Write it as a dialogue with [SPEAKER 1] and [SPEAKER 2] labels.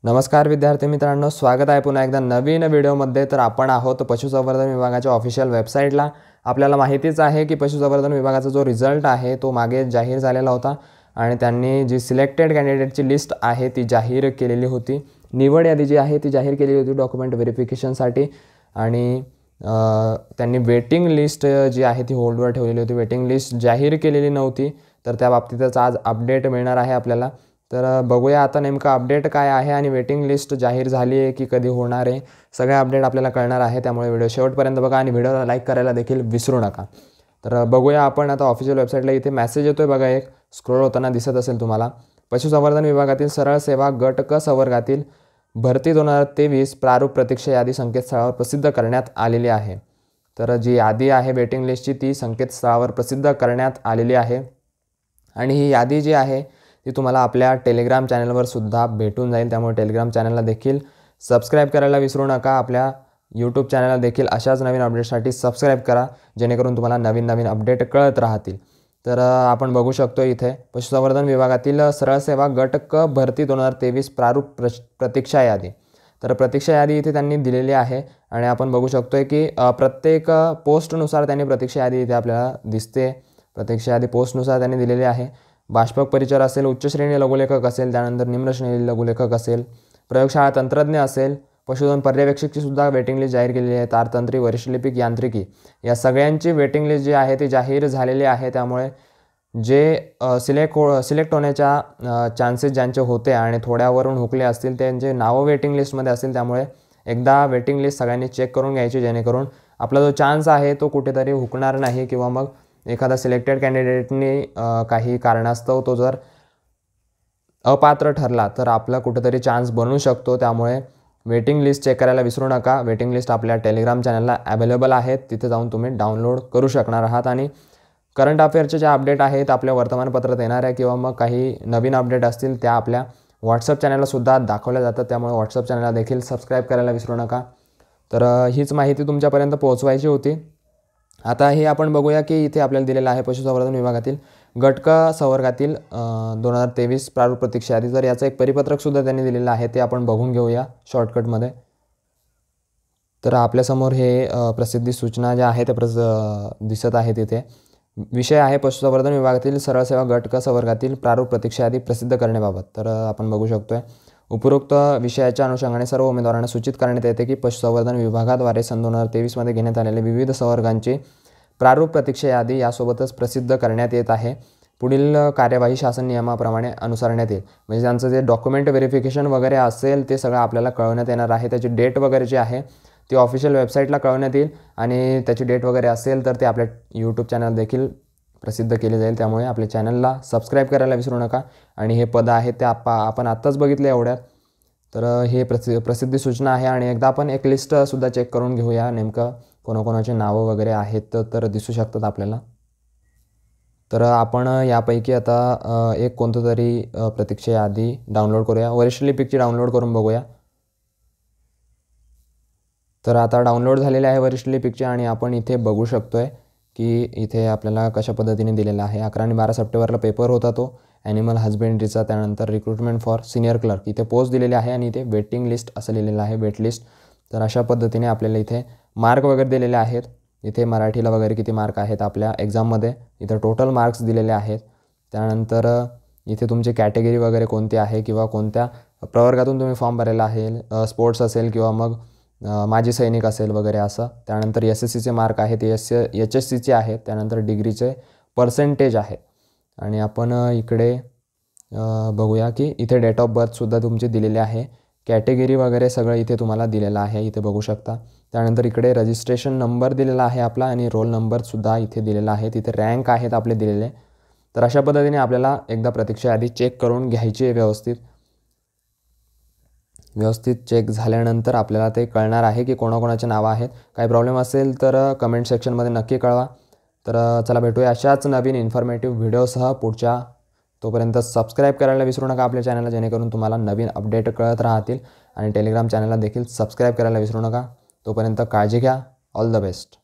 [SPEAKER 1] नमस्कार विद्यार्थी मित्रांनो, स्वागत आहे पुन्हा एकदा नवीन व्हिडिओमध्ये। तर आपण आहोत पशुसंवर्धन विभागाच्या ऑफिशियल वेबसाईटला। आपल्याला माहितीच आहे की पशुसंवर्धन विभागाचा जो रिझल्ट आहे तो मागे जाहीर झालेला होता आणि त्यांनी जी सिलेक्टेड कॅन्डिडेटची लिस्ट आहे ती जाहीर केलेली होती। निवड यादी जी आहे ती जाहीर केलेली होती डॉक्युमेंट व्हेरिफिकेशनसाठी आणि त्यांनी वेटिंग लिस्ट जी आहे ती होल्डवर ठेवलेली होती। वेटिंग लिस्ट जाहीर केलेली नव्हती, तर त्या बाबतीतच आज अपडेट मिळणार आहे आपल्याला। तर बघूया आता नेमका अपडेट काय आहे आणि वेटिंग लिस्ट जाहीर झाली आहे की कधी होणार आहे, सगळे अपडेट आपल्याला कळणार आहे। त्यामुळे व्हिडिओ शेवटपर्यंत बघा आणि व्हिडिओला लाईक करायला देखील विसरू नका। तर बघूया आपण आता ऑफिशियल वेबसाईटला। इथे मेसेज येतोय बघा, एक स्क्रोल होताना दिसत असेल तुम्हाला। पशुसंवर्धन विभागातील सरळ सेवा गट क संवर्गातील भरती 2023 प्रारूप प्रतीक्षा यादी संकेतस्थळावर प्रसिद्ध करण्यात आलेली आहे। तर जी यादी आहे वेटिंग लिस्टची ती संकेतस्थळावर प्रसिद्ध करण्यात आलेली आहे आणि ही यादी जी आहे ती तुम्हाला आपल्या टेलिग्राम चॅनलवर सुद्धा भेटून जाईल। त्यामुळे टेलिग्राम चॅनलला देखील सबस्क्राईब करायला विसरू नका। आपल्या यूट्यूब चॅनलला देखील अशाच नवीन अपडेटसाठी सबस्क्राईब करा, जेणेकरून तुम्हाला नवीन नवीन अपडेट कळत राहतील। तर आपण बघू शकतो इथे पशुसंवर्धन विभागातील सरळ सेवा गट क भरती 2023 प्रारूप प्रतीक्षा यादी। तर प्रतीक्षा यादी इथे त्यांनी दिलेली आहे आणि आपण बघू शकतोय की प्रत्येक पोस्टनुसार त्यांनी प्रतीक्षा यादी इथे आपल्याला दिसते। प्रतीक्षा यादी पोस्टनुसार त्यांनी दिलेली आहे। बाष्पक परिचर असेल, उच्च श्रेणी लघुलेखक असेल, त्यानंतर निम्न श्रेणी लघुलेखक असेल, प्रयोगशाळा तंत्रज्ञ असेल, पशुधन पर्यवेक्षकची सुद्धा वेटिंग लिस्ट जाहीर केलेली आहे। तारतंत्री, वरिष्ठ लिपिक, यांत्रिकी या सगळ्यांची वेटिंग लिस्ट जी आहे ती जाहीर झालेली आहे। त्यामुळे जे सिलेक्ट होण्याच्या चान्सेस ज्यांचे होते आणि थोड्यावरून हुकले असतील त्यांचे नावं वेटिंग लिस्टमध्ये असतील। त्यामुळे एकदा वेटिंग लिस्ट सगळ्यांनी चेक करून घ्यायची, जेणेकरून आपला जो चान्स आहे तो कुठेतरी हुकणार नाही किंवा मग एखादा सिलेक्टेड कॅन्डिडेटनी काही कारणास्तव तो जर अपात्र ठरला तर आपला कुठेतरी चान्स बनू शकतो। त्यामुळे वेटिंग लिस्ट चेक करायला विसरू नका। वेटिंग लिस्ट आपल्या टेलिग्राम चॅनलला अवेलेबल आहेत, तिथे जाऊन तुम्ही डाउनलोड करू शकणार आहात आणि करंट अफेअरचे जे अपडेट आहेत आपल्या वर्तमानपत्रात येणाऱ्या किंवा मग काही नवीन अपडेट असतील त्या आपल्या व्हॉट्सअप चॅनलला सुद्धा दाखवल्या जातात। त्यामुळे व्हॉट्सअप चॅनलला देखील सबस्क्राईब करायला विसरू नका। तर हीच माहिती तुमच्यापर्यंत पोहोचवायची होती। आता हे आपण बघूया की इथे आपल्याला दिलेलं आहे पशुसंवर्धन विभागातील गट क संवर्गातील 2023 प्रारूप प्रतीक्षा यादी। तर याचं एक परिपत्रक सुद्धा त्यांनी दिलेलं आहे, ते आपण बघून घेऊया शॉर्टकटमध्ये। तर आपल्यासमोर हे प्रसिद्धी सूचना ज्या आहेत त्या दिसत आहेत इथे। विषय आहे पशुसंवर्धन विभागातील सरळ सेवा गट क संवर्गातील प्रारूप प्रतीक्षा यादी प्रसिद्ध करण्याबाबत। तर आपण बघू शकतोय उपरोक्त विषयाच्या अनुषंगाने सर्व उमेदवारांना सूचित करण्यात येते की पशुसंवर्धन विभागाद्वारे सन 2023 मध्ये घेण्यात आलेले विविध संवर्गांची प्रारूप प्रतीक्षा यादी यासोबतच प्रसिद्ध करण्यात येत आहे। पुढील कार्यवाही शासन नियमाप्रमाणे अनुसरण्यात येईल। म्हणजे त्यांचं जे डॉक्युमेंट व्हेरिफिकेशन वगैरे असेल ते सगळं आपल्याला कळवण्यात येणार आहे। त्याची डेट वगैरे जी आहे ती ऑफिशियल वेबसाईटला कळवण्यात येईल आणि त्याची डेट वगैरे असेल तर ते आपल्या यूट्यूब चॅनल देखील प्रसिद्ध केले जाईल। त्यामुळे आपल्या चॅनलला सबस्क्राईब करायला विसरू नका। आणि हे पद आहेत ते आपण आत्ताच बघितले एवढ्यात। तर हे प्रसिद्धी सूचना आहे आणि एकदा आपण एक लिस्टसुद्धा चेक करून घेऊया नेमकं कोणाकोणाचे नावं वगैरे आहेत तर दिसू शकतात आपल्याला। तर आपण यापैकी आता एक कोणतं तरी प्रतीक्षा यादी डाउनलोड करूया। वरिष्ठ लिपिकची डाउनलोड करून बघूया। तर आता डाउनलोड झालेले आहे वरिष्ठ लिपिकचे आणि आपण इथे बघू शकतोय की इथे आपल्याला कशा पद्धतीने दिलेलं आहे। 11 आणि 12 सप्टेंबरला पेपर होता तो ॲनिमल हजबेंड्रीचा। त्यानंतर रिक्रुटमेंट फॉर सिनियर क्लर्क इथे पोस्ट दिलेली आहे आणि इथे वेटिंग लिस्ट असं लिहिलेलं आहे, वेट लिस्ट। तर अशा पद्धतीने आपल्याला इथे मार्क वगैरे दिलेले आहेत। इथे मराठीला वगैरे किती मार्क आहेत आपल्या एक्झाममध्ये, इथं टोटल मार्क्स दिलेले आहेत। त्यानंतर इथे तुमची कॅटेगरी वगैरे कोणती आहे किंवा कोणत्या प्रवर्गातून तुम्ही फॉर्म भरलेला आहे, स्पोर्ट्स असेल किंवा मग माजी सैनिक असेल वगैरे असं। त्यानंतर SSCचे मार्क आहेत, HSCचे आहेत, त्यानंतर डिग्रीचे पर्सेंटेज आहेत। आणि आपण इकडे बघूया की इथे डेट ऑफ बर्थसुद्धा तुमची दिलेली आहे, कॅटेगरी वगैरे सगळं इथे तुम्हाला दिलेलं आहे, इथे बघू शकता। त्यानंतर इकडे रजिस्ट्रेशन नंबर दिलेला आहे आपला आणि रोल नंबरसुद्धा इथे दिलेला आहे, तिथे रँक आहेत आपले दिलेले। तर अशा पद्धतीने आपल्याला एकदा प्रतीक्षा यादी चेक करून घ्यायची आहे व्यवस्थित चेक झाल्यानंतर आपल्याला ते कळणार आहे की कोणाकोणाचे नावं आहेत। काही प्रॉब्लेम असेल तर कमेंट सेक्शनमध्ये नक्की कळवा। तर चला भेटूया अशाच नवीन इन्फॉर्मेटिव्ह व्हिडिओसह पुढच्या। तोपर्यंत सबस्क्राईब करायला विसरू नका आपल्या चॅनलला, जेणेकरून तुम्हाला नवीन अपडेट कळत राहतील आणि टेलिग्राम चॅनलला देखील सबस्क्राईब करायला विसरू नका। तोपर्यंत काळजी घ्या। All the best.